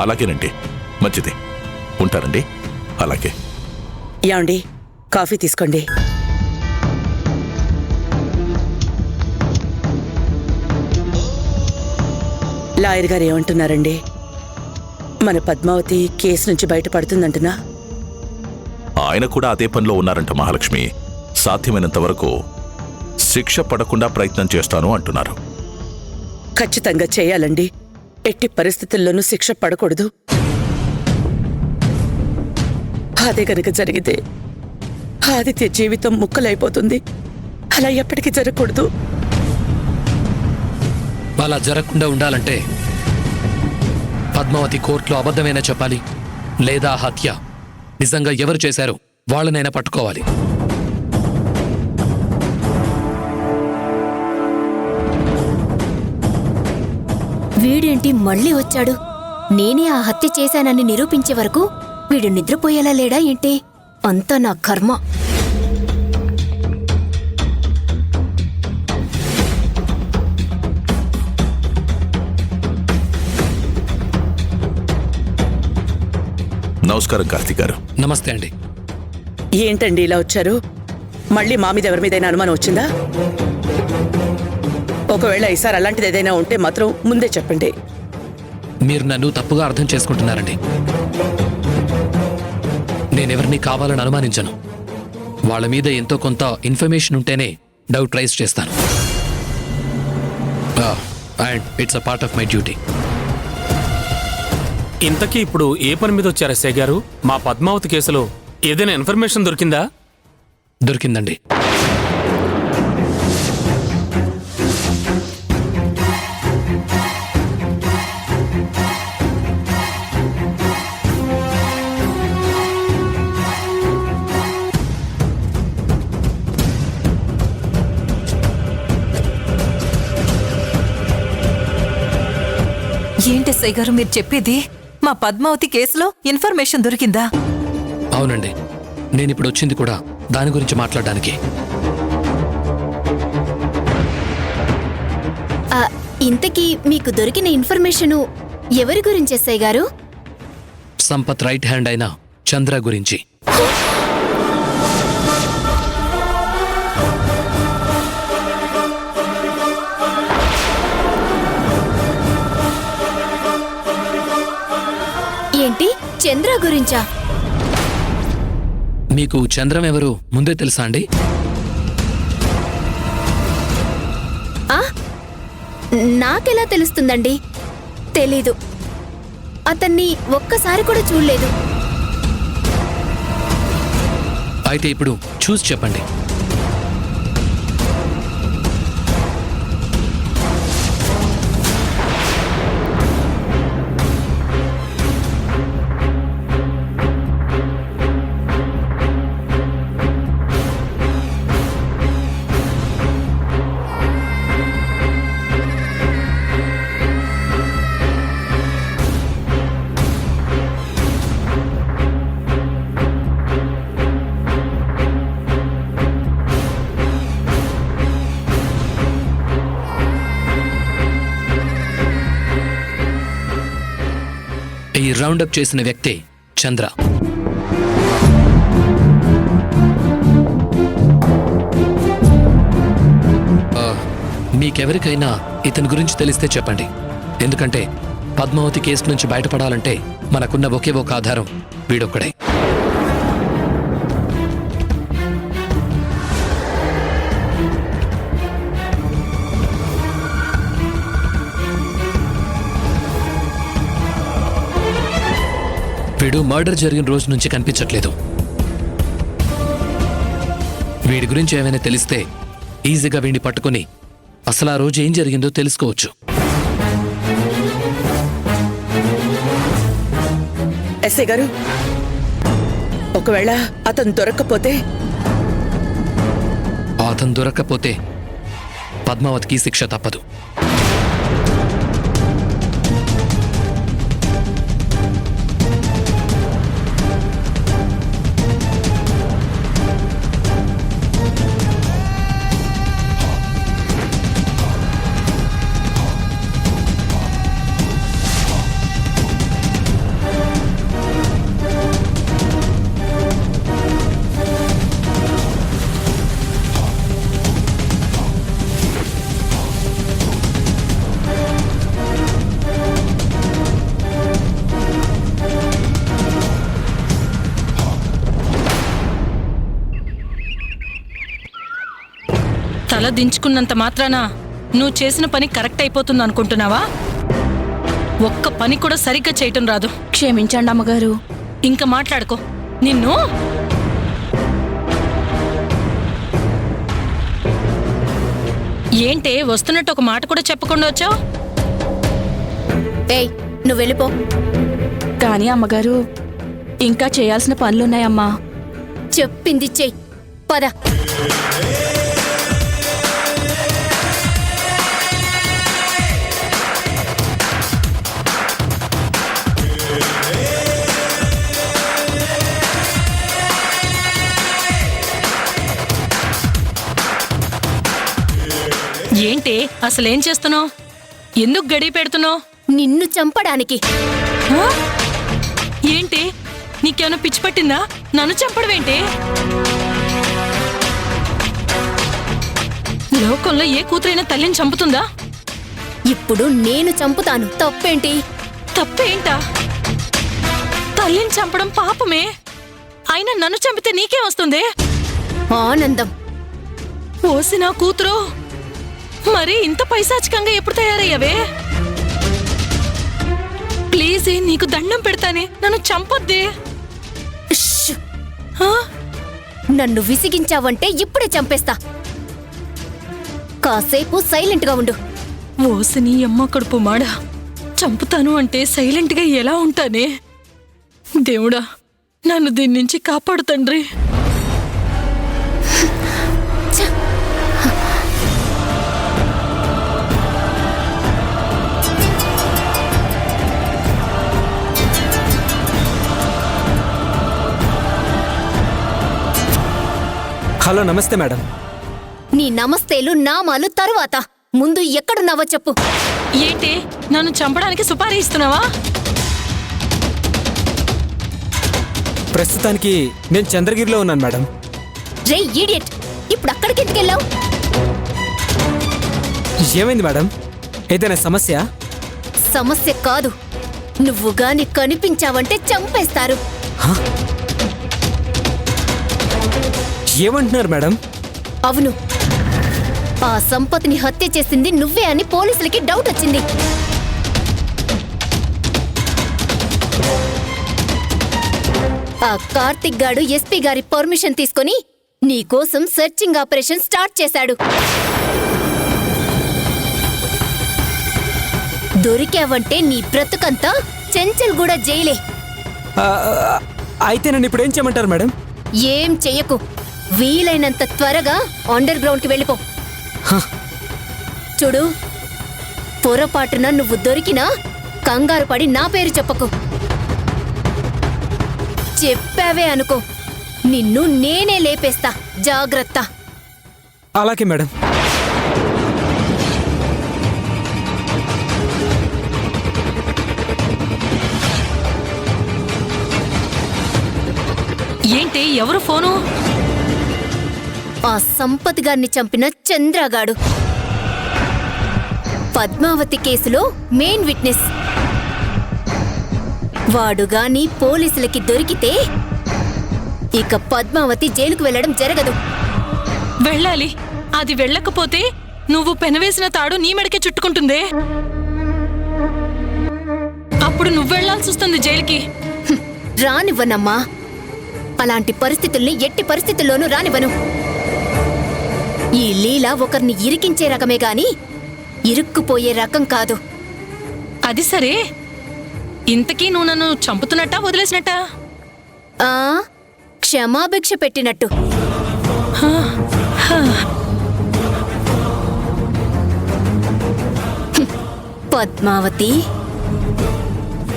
అలాగేనండి, మంచిది. ఉంటారండి. అలాగే. యాండి, కాఫీ తీసుకోండి. లాయర్ గారు ఏమంటున్నారండి? మన పద్మావతి కేసు నుంచి బయటపడుతుందంటున్నా? ఆయన కూడా అదే పనిలో ఉన్నారంట మహాలక్ష్మి. సాధ్యమైనంత వరకు శిక్ష పడకుండా ప్రయత్నం చేస్తాను అంటున్నారు. ఖచ్చితంగా చేయాలండి. ఎట్టి పరిస్థితుల్లోనూ శిక్ష పడకూడదు. అదే గనుక జరిగితే ఆదిత్య జీవితం ముక్కలైపోతుంది. అలా ఎప్పటికీ జరగకూడదు. అలా జరగకుండా ఉండాలంటే పద్మావతి కోర్టులో అబద్ధమైనా చెప్పాలి, లేదా హత్య నిజంగా ఎవరు చేశారో వాళ్ళనైనా పట్టుకోవాలి. వీడేంటి మళ్ళీ వచ్చాడు? నేనే ఆ హత్య చేశానని నిరూపించే వరకు వీడు నిద్రపోయేలా లేడా ఏంటి? అంతా నా కర్మ. నమస్కారం కార్తీక్ గారు. నమస్తే అండి. ఏంటండి ఇలా వచ్చారు? మళ్ళీ మా మీద ఎవరి మీదైనా అనుమానం వచ్చిందా? ఒకవేళ ఈసారి అలాంటిది ఏదైనా ఉంటే మాత్రం ముందే చెప్పండి. మీరు నన్ను తప్పుగా అర్థం చేసుకుంటున్నారండి. నేనెవరిని కావాలని అనుమానించను. వాళ్ళ మీద ఎంతో కొంత ఇన్ఫర్మేషన్ ఉంటేనే డౌట్ రైజ్ చేస్తాను. And it's a part of my duty. ఇంతకీ ఇప్పుడు ఏ పని మీద వచ్చారు ఎస్ఐ గారు? మా పద్మావతి కేసులో ఏదైనా ఇన్ఫర్మేషన్ దొరికిందా? దొరికిందండి. ఏంటి ఎస్ఐ గారు మీరు చెప్పేది? మా పద్మావతి కేసులో ఇన్ఫర్మేషన్ దొరికిందా? అవునండి, నేనిప్పుడు వచ్చింది కూడా దాని గురించి మాట్లాడడానికి. ఇంతకీ మీకు దొరికిన ఇన్ఫర్మేషను ఎవరి గురించి ఎస్ఐ గారు? సంపత్ రైట్ హ్యాండ్ అయిన చంద్ర గురించి. ఏంటి, చంద్ర గురించా? మీకు చంద్రం ఎవరు ముందే తెలుసా అండి? నాకెలా తెలుస్తుందండి? తెలీదు. అతన్ని ఒక్కసారి కూడా చూడలేదు. అయితే ఇప్పుడు చూసి చెప్పండి. ఈ రౌండప్ చేసిన వ్యక్తే చంద్ర. మీకెవరికైనా ఇతని గురించి తెలిస్తే చెప్పండి. ఎందుకంటే పద్మావతి కేసు నుంచి బయటపడాలంటే మనకున్న ఒకే ఒక ఆధారం వీడొక్కడే. వీడు మర్డర్ జరిగిన రోజు నుంచి కనిపించట్లేదు. వీడి గురించి ఏమైనా తెలిస్తే ఈజీగా వీడిని పట్టుకుని అసలు ఆ రోజు ఏం జరిగిందో తెలుసుకోవచ్చు. ఎస్ఐ గారు, ఒకవేళ అతను దొరక్కపోతే పద్మావతికి శిక్ష తప్పదు. తల దించుకున్నంత మాత్రాన నువ్వు చేసిన పని కరెక్ట్ అయిపోతుంది అనుకుంటున్నావా? ఒక్క పని కూడా సరిగ్గా చేయటం రాదు. క్షమించండి అమ్మగారు. ఇంకా మాట్లాడుకో. నిన్ను ఏంటే వస్తున్నట్టు ఒక మాట కూడా చెప్పకుండా వచ్చావు? ఏయ్, నువ్వు వెళ్ళిపో. కానీ అమ్మగారు, ఇంకా చేయాల్సిన పనులున్నాయమ్మా. చెప్పింది చెయ్యి. పద. ఏంటి అసలేం చేస్తున్నావు? ఎందుకు గడి పెడుతున్నావు? నిన్ను చంపడానికి. ఏంటి నీకేమైనా పిచ్చి పట్టిందా? నన్ను చంపడమేంటి? లోకంలో ఏ కూతురైనా తల్లిని చంపుతుందా? ఇప్పుడు నేను చంపుతాను. తప్పేంటి? తప్పేంటా? తల్లిని చంపడం పాపమే. అయినా నన్ను చంపితే నీకే వస్తుంది ఆనందం. ఓసి నా కూతురు, మరి ఇంత పైశాచికంగా ఎప్పుడు తయారయ్యావే? ప్లీజ్ నీకు దండం పెడతానే, నన్ను చంపొద్దే. ష్! నన్ను విసిగించావంటే ఇప్పుడే చంపేస్తా. కాసేపు సైలెంట్ గా ఉండు. ఓసిని అమ్మ కడుపు మాడ, చంపుతాను అంటే సైలెంట్ గా ఎలా ఉంటానే? దేవుడా, నన్ను దీని నుంచి కాపాడు తండ్రి. హలో, నమస్తే మేడం. నీ నమస్తేలు నామాలు తరువాత. ముందు ఎక్కడున్నావో చెప్పు. ఏంటి నన్ను చంపడానికి సుపారీ ఇస్తున్నావా? ప్రస్తుతానికి నేను చంద్రగిరిలో ఉన్నాను మేడం. రే ఈడియట్, ఇప్పుడు అక్కడికి ఎందుకెళ్ళావు? ఏమైంది మేడం? ఏదైనా సమస్య? సమస్య కాదు, నువ్వు గాని కనిపించావంటే చంపేస్తారు. ఏమంటున్నారు మేడం? అవును, ఆ సంపత్ని హత్య చేసింది నువ్వే అని పోలీసులకి డౌట్ వచ్చింది. ఆ కార్తిక్ గాడు ఎస్పీ గారి పర్మిషన్ తీసుకొని నీకోసం సెర్చింగ్ ఆపరేషన్ స్టార్ట్ చేశాడు. దొరికావంటే నీ బ్రతుకంతా చెంచల్ కూడా జైలే. అయితే నన్ను ఇప్పుడు ఏం చేయమంటారు మేడం? ఏం చెయ్యకు. వీలైనంత త్వరగా అండర్ గ్రౌండ్ కి వెళ్ళిపో. చూడు, పొరపాటున నువ్వు దొరికినా కంగారు పడి నా పేరు చెప్పకు. చెప్పావే అనుకో, నిన్ను నేనే లేపేస్తా. జాగ్రత్త. అలాగే మేడం. ఏంటి ఎవరు ఫోను? ఆ సంపత్ గారిని చంపిన చంద్రగాడు, పద్మావతి కేసులో మెయిన్ విట్నెస్. వాడుగాని పోలీసులకి దొరికితే ఇక పద్మావతి జైలుకు వెళ్లడం జరగదు. వెళ్ళాలి. అది వెళ్ళకపోతే నువ్వు పెనవేసిన తాడు నీ మెడకే చుట్టుకుంటుందే. అప్పుడు నువ్వు వెళ్లాల్సి వస్తుంది జైలుకి. రానివ్వనమ్మా. అలాంటి పరిస్థితుల్ని ఎట్టి పరిస్థితుల్లోనూ రానివ్వను. ఈ లీల ఒకరిని ఇరికించే రకమే గాని ఇరుక్కుపోయే రకం కాదు. అది సరే, ఇంతకీ నువ్వు నన్ను చంపుతున్నట్టా వదిలేసినట్టా? క్షమాభిక్ష పెట్టినట్టు. పద్మావతి,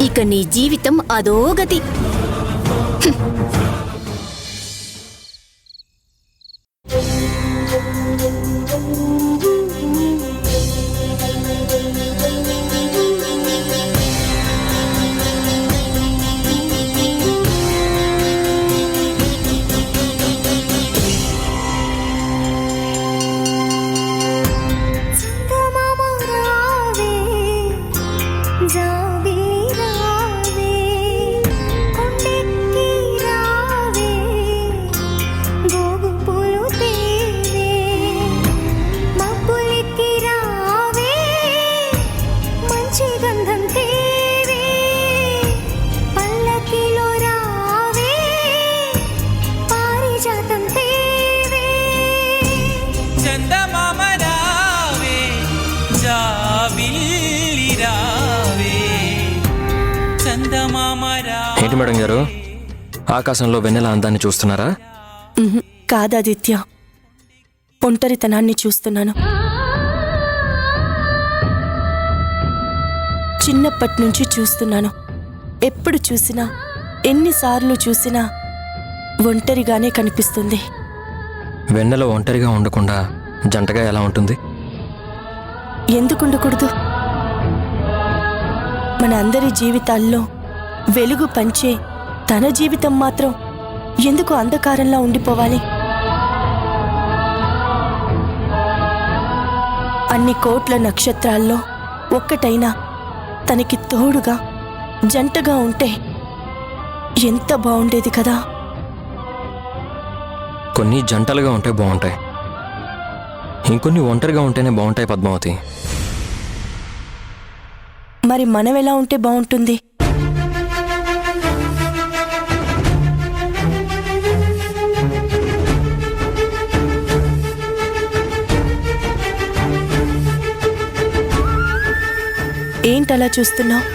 ఇక నీ జీవితం అధోగతి. జాబిలి రావే కొండెక్కి రా ఏంటి మేడం గారు, ఆకాశంలో వెన్నెల అందాన్ని చూస్తున్నారా? కాదాదిత్య, ఒంటరితనాన్ని చూస్తున్నాను. చిన్నప్పటి నుంచి చూస్తున్నాను. ఎప్పుడు చూసినా, ఎన్నిసార్లు చూసినా ఒంటరిగానే కనిపిస్తుంది. వెన్నెల ఒంటరిగా ఉండకుండా జంటగా ఎలా ఉంటుంది? ఎందుకు ఉండకూడదు? మన అందరి జీవితాల్లో వెలుగు పంచే తన జీవితం మాత్రం ఎందుకు అంధకారంలా ఉండిపోవాలి? అన్ని కోట్ల నక్షత్రాల్లో ఒక్కటైనా తనకి తోడుగా జంటగా ఉంటే ఎంత బాగుండేది కదా. కొన్ని జంటలుగా ఉంటే బాగుంటాయి, ఇంకొన్ని ఒంటరిగా ఉంటేనే బాగుంటాయి పద్మావతి. మరి మనం ఎలా ఉంటే బాగుంటుంది? ఏంటలా చూస్తున్నావు?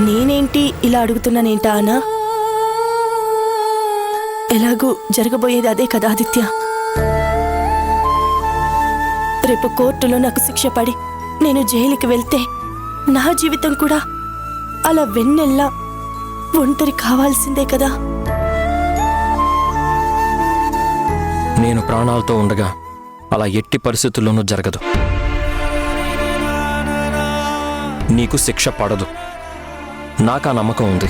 నేనేంటి ఇలా అడుగుతున్నానేంటా అనా? ఎలాగూ జరగబోయేది అదే కదా ఆదిత్య. రేపు కోర్టులో నాకు శిక్ష పడి నేను జైలుకి వెళ్తే నా జీవితం కూడా అలా వెన్నెల్లా ఒంటరి కావాల్సిందే కదా. నేను ప్రాణాలతో ఉండగా అలా ఎట్టి పరిస్థితుల్లోనూ జరగదు. నీకు శిక్ష పడదు, నాకు ఆ నమ్మకం ఉంది.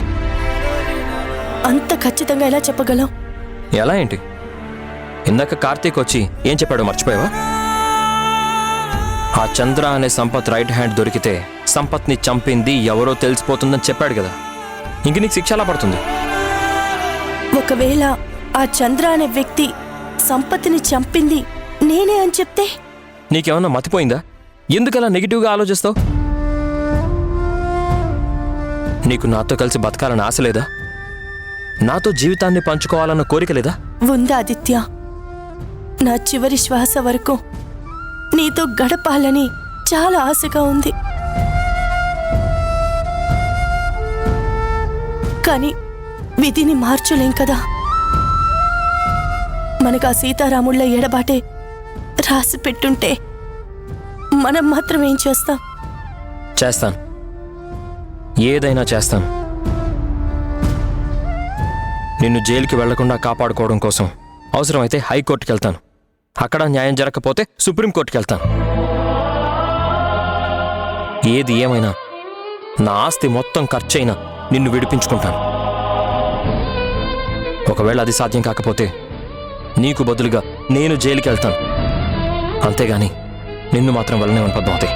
అంత ఖచ్చితంగా ఎలా చెప్పగలవు? ఎలా ఏంటి? ఇందాక కార్తీక్ వచ్చి ఏం చెప్పాడో మర్చిపోయావా? ఆ చంద్ర అనే సంపత్ రైట్ హ్యాండ్ దొరికితే సంపత్ని చంపింది ఎవరో తెలిసిపోతుందని చెప్పాడు కదా. ఇంక నీకు శిక్ష ఎలా పడుతుంది? ఒకవేళ ఆ చంద్ర అనే వ్యక్తి సంపత్తిని చంపింది నేనే అని చెప్తే? నీకేమన్నా మతిపోయిందా? ఎందుకలా నెగిటివ్గా ఆలోచిస్తావు? నీకు నాతో కలిసి బతకాలని ఆశ లేదా? నాతో జీవితాన్ని పంచుకోవాలన్న కోరిక లేదా? ఉందా ఆదిత్య? నా చివరి శ్వాస వరకు నీతో గడపాలని చాలా ఆశగా ఉంది. కానీ విధిని మార్చలేం కదా. మనకు ఆ సీతారాముళ్ళ ఎడబాటే రాసి పెట్టుంటే మనం మాత్రం ఏం చేస్తాం? చేస్తాను, ఏదైనా చేస్తాను. నిన్ను జైలుకి వెళ్లకుండా కాపాడుకోవడం కోసం అవసరమైతే హైకోర్టుకి వెళ్తాను. అక్కడ న్యాయం జరగకపోతే సుప్రీంకోర్టుకి వెళ్తాను. ఏది ఏమైనా నా ఆస్తి మొత్తం ఖర్చయినా నిన్ను విడిపించుకుంటాను. ఒకవేళ అది సాధ్యం కాకపోతే నీకు బదులుగా నేను జైలుకి వెళ్తాను. అంతేగాని నిన్ను మాత్రం వెళ్ళనివ్వను పద్మావతి.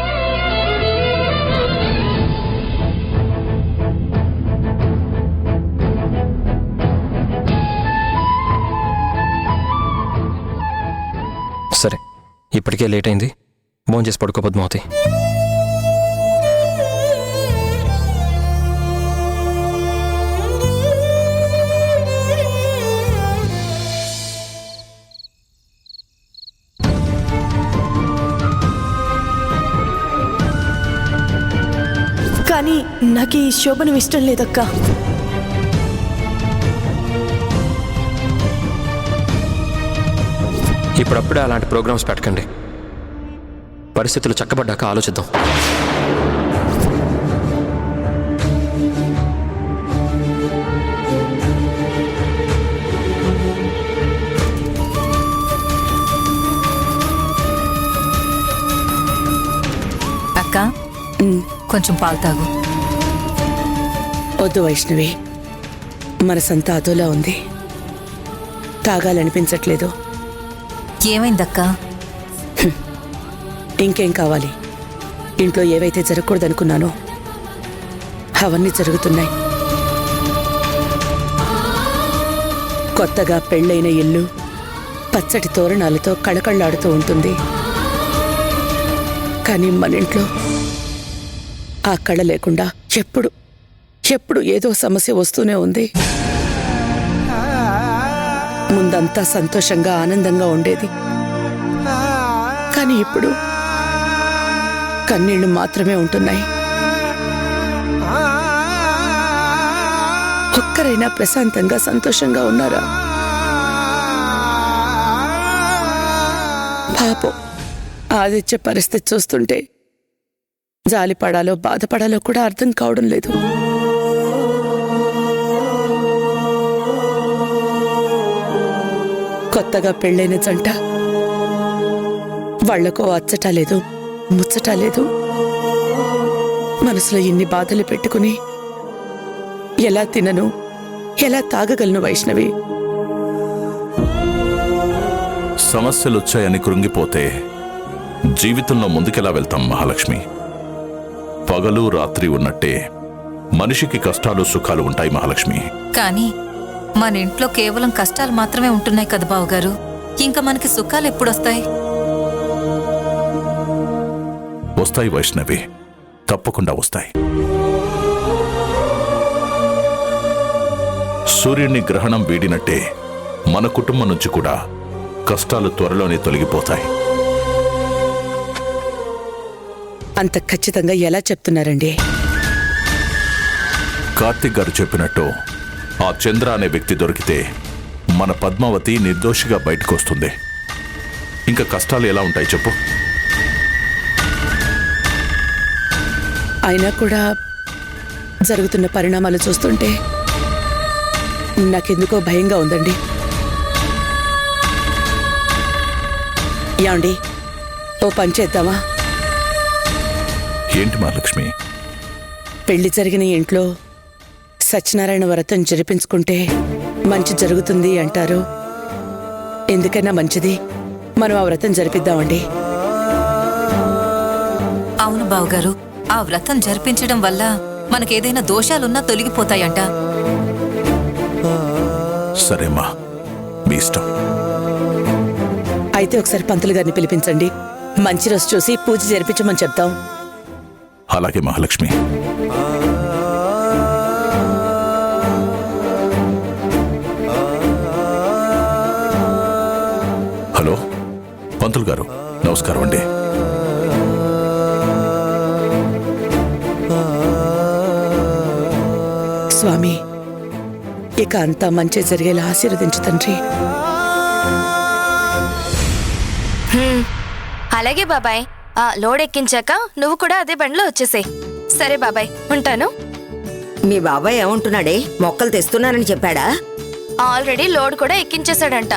సరే, ఇప్పటికే లేట్ అయింది, భోంచేసి పడుకో పద్మావతి. కానీ నాకు ఈ శోభనం ఇష్టం లేదక్కా. ఇప్పుడప్పుడే అలాంటి ప్రోగ్రామ్స్ పెట్టకండి. పరిస్థితులు చక్కబడ్డాక ఆలోచిద్దాం. అక్క, కొంచెం పాలు తాగు. వద్దు వైష్ణవి, మనసంతా అదోలా ఉంది, తాగాలనిపించట్లేదు. ఏమైందక్కా? ఇంకేం కావాలి? ఇంట్లో ఏవైతే జరగకూడదనుకున్నానో అవన్నీ జరుగుతున్నాయి. కొత్తగా పెళ్ళైన ఇల్లు పచ్చటి తోరణాలతో కళకళలాడుతూ ఉంటుంది. కానీ మన ఇంట్లో ఆ కళ లేకుండా ఎప్పుడు ఏదో సమస్య వస్తూనే ఉంది. ముందంతా సంతోషంగా ఆనందంగా ఉండేది, కానీ ఇప్పుడు కన్నీళ్లు మాత్రమే ఉంటున్నాయి. ఒక్కరైనా ప్రశాంతంగా సంతోషంగా ఉన్నారా? పాపం ఆదిత్య పరిస్థితి చూస్తుంటే జాలిపడాలో బాధపడాలో కూడా అర్థం కావడం లేదు. కొత్తగా పెళ్ళైన జంట, వాళ్లకో అచ్చట లేదు, ముచ్చట లేదు. మనసులో ఇన్ని బాధలు పెట్టుకుని ఎలా తినను, ఎలా తాగగలను వైష్ణవి? సమస్యలొచ్చాయని కృంగిపోతే జీవితంలో ముందుకెలా వెళ్తాం మహాలక్ష్మి? పగలు రాత్రి ఉన్నట్టే మనిషికి కష్టాలు సుఖాలు ఉంటాయి మహాలక్ష్మి. కానీ మన ఇంట్లో కేవలం కష్టాలు మాత్రమే ఉంటున్నాయి కదా బావగారు. ఇంకా మనకి సుఖాలు ఎప్పుడొస్తాయి? వస్తాయి వైష్ణవి, తప్పకుండా వస్తాయి. సూర్యుని గ్రహణం వీడినట్టే మన కుటుంబం నుంచి కూడా కష్టాలు త్వరలోనే తొలగిపోతాయి. అంత ఖచ్చితంగా ఎలా చెప్తున్నారండి? కార్తిక్ గారు చెప్పినట్టు ఆ చంద్ర అనే వ్యక్తి దొరికితే మన పద్మావతి నిర్దోషిగా బయటకొస్తుంది. ఇంకా కష్టాలు ఎలా ఉంటాయి చెప్పు? అయినా కూడా జరుగుతున్న పరిణామాలు చూస్తుంటే నాకెందుకో భయంగా ఉందండి. యాండి, ఓ పని చేద్దామా? ఏంటి మహాలక్ష్మి? పెళ్లి జరిగిన ఇంట్లో సత్యనారాయణ వ్రతం జరిపించుకుంటే మంచి జరుగుతుంది అంటారు. ఎందుకైనా మంచిది మనం ఆ వ్రతం జరిపిద్దామండి. అవును బావగారు, ఆ వ్రతం జరిపించడం వల్ల మనకేదైనా దోషాలున్నా తొలగిపోతాయంట. సరేమ్మా, మీ ఇష్టం. అయితే ఒకసారి పంతులు గారిని పిలిపించండి. మంచి రోజు చూసి పూజ జరిపించమని చెప్తాం. అలాగే మహాలక్ష్మి. హలో పంతులు గారు, నమస్కారం అండి. స్వామి, ఇక అంతా మంచి జరిగేలా ఆశీర్వదించు తండ్రి. అలాగే బాబాయ్. ఆ లోడ్ ఎక్కించాక నువ్వు కూడా అదే బండిలో వచ్చేసేయ్. సరే బాబాయ్, ఉంటాను. మీ బాబాయ్ ఏమంటున్నాడే? మొక్కలు తెస్తున్నానని చెప్పాడా? ఆల్రెడీ లోడ్ కూడా ఎక్కించేశాడంట.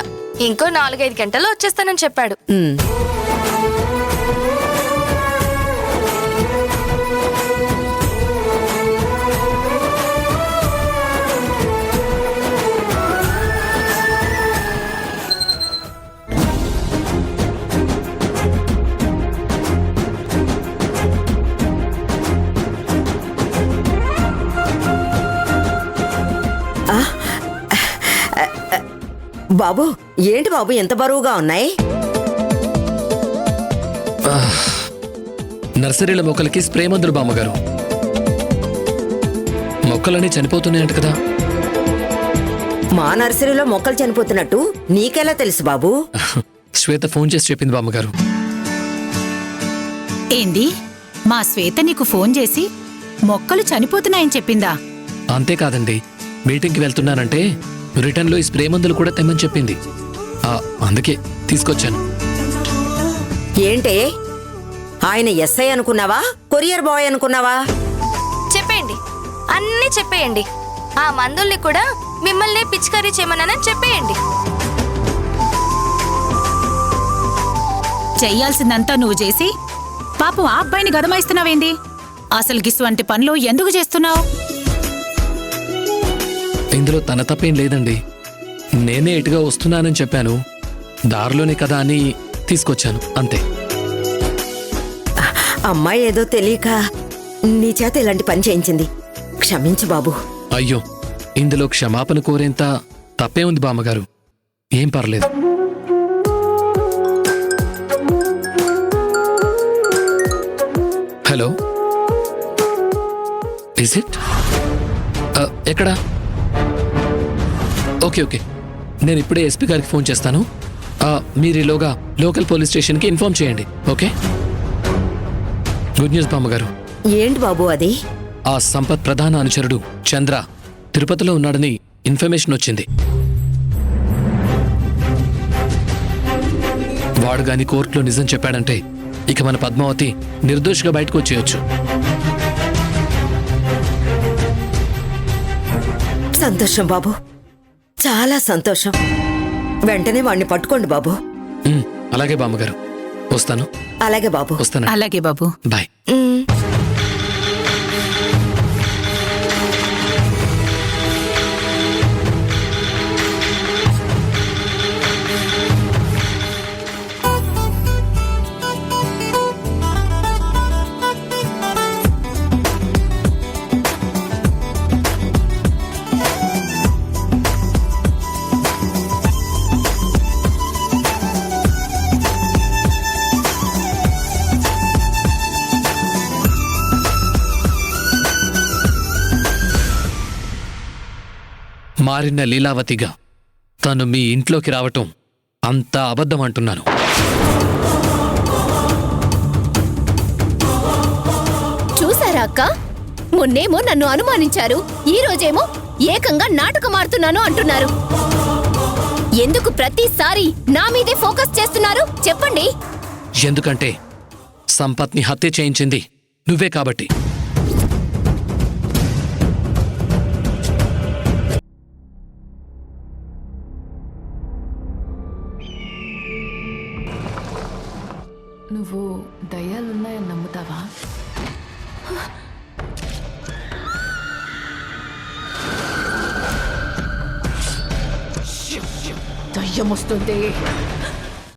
ఇంకో 4-5 గంటల్లో వచ్చేస్తానని చెప్పాడు. బాబు, ఏంటి బాబు ఎంత బరువుగా ఉన్నాయి? నర్సరీల మొక్కలకి స్ప్రే మందులు బామ్మగారు. మొక్కలన్నీ చనిపోతున్నాయంట కదా. మా నర్సరీలో మొక్కలు చనిపోతున్నట్టు నీకెలా తెలుసు బాబు? శ్వేత ఫోన్ చేసి చెప్పింది బామ్మగారు. ఏంది? మా శ్వేత నీకు ఫోన్ చేసి మొక్కలు చనిపోతున్నాయని చెప్పిందా? అంతేకాదండి, మీటింగ్కి వెళ్తున్నానంటే రిటర్న్లో ఈ స్ప్రే మందులు కూడా తెమ్మని చెప్పింది. అందుకే తీసుకొచ్చాను. ఏంటే, ఆయన ఎస్ఐ అనుకున్నావా, కొరియర్ బాయ్ అనుకున్నావా? చెప్పేయండి, అన్నీ చెప్పేయండి. ఆ మందుల్ని కూడా మిమ్మల్ని పిచికారీ చేయమన్నానని చెప్పేయండి. చెయ్యాల్సిందంతా నువ్వు చేసి పాపం ఆ అబ్బాయిని గదమాయిస్తున్నావేంది? అసలు గిసువంటి పనులు ఎందుకు చేస్తున్నావు? ఇందులో తన తప్పేం లేదండి. నేనే ఇటుగా వస్తున్నానని చెప్పాను. దారిలోనే కదా అని తీసుకొచ్చాను, అంతే. అమ్మాయి ఏదో తెలియక నీ చేత ఇలాంటి పని చేయించింది. క్షమించు బాబు. అయ్యో, ఇందులో క్షమాపణ కోరేంత తప్పే ఉంది బామ్మగారు. ఏం పర్లేదు. Hello, is it? ఎక్కడా? ఓకే ఓకే, నేను ఇప్పుడే ఎస్పీ గారికి ఫోన్ చేస్తాను. మీరు ఈలోగా లోకల్ పోలీస్ స్టేషన్కి ఇన్ఫార్మ్ చేయండి. ఓకే, గుడ్ న్యూస్ బామ్మగారు. ఏంటి బాబు అది? ఆ సంపత్ ప్రధాన అనుచరుడు చంద్ర తిరుపతిలో ఉన్నాడని ఇన్ఫర్మేషన్ వచ్చింది. వాడు గాని కోర్టులో నిజం చెప్పాడంటే ఇక మన పద్మావతి నిర్దోషిగా బయటకు వచ్చేయచ్చు. సంతోషం బాబు, చాలా సంతోషం. వెంటనే వాణ్ణి పట్టుకోండి బాబు. అలాగే బామ్మగారు, వస్తాను. అలాగే బాబు, వస్తాను. అలాగే బాబు, బాయ్. మారిన లీలావతిగా తను మీ ఇంట్లోకి రావటం అంతా అబద్ధం అంటున్నాను. చూసారా అక్క? మొన్నేమో నన్ను అనుమానించారు, ఈ రోజేమో ఏకంగా నాటకమాడుతున్నాను అంటున్నారు. ఎందుకు ప్రతిసారి నా మీదే ఫోకస్ చేస్తున్నారు చెప్పండి? ఎందుకంటే సంపత్ని హత్య చేయించింది నువ్వే కాబట్టి. నువ్వు దయ్యాలున్నాయని నమ్ముతావా? దయ్యం వస్తుంది.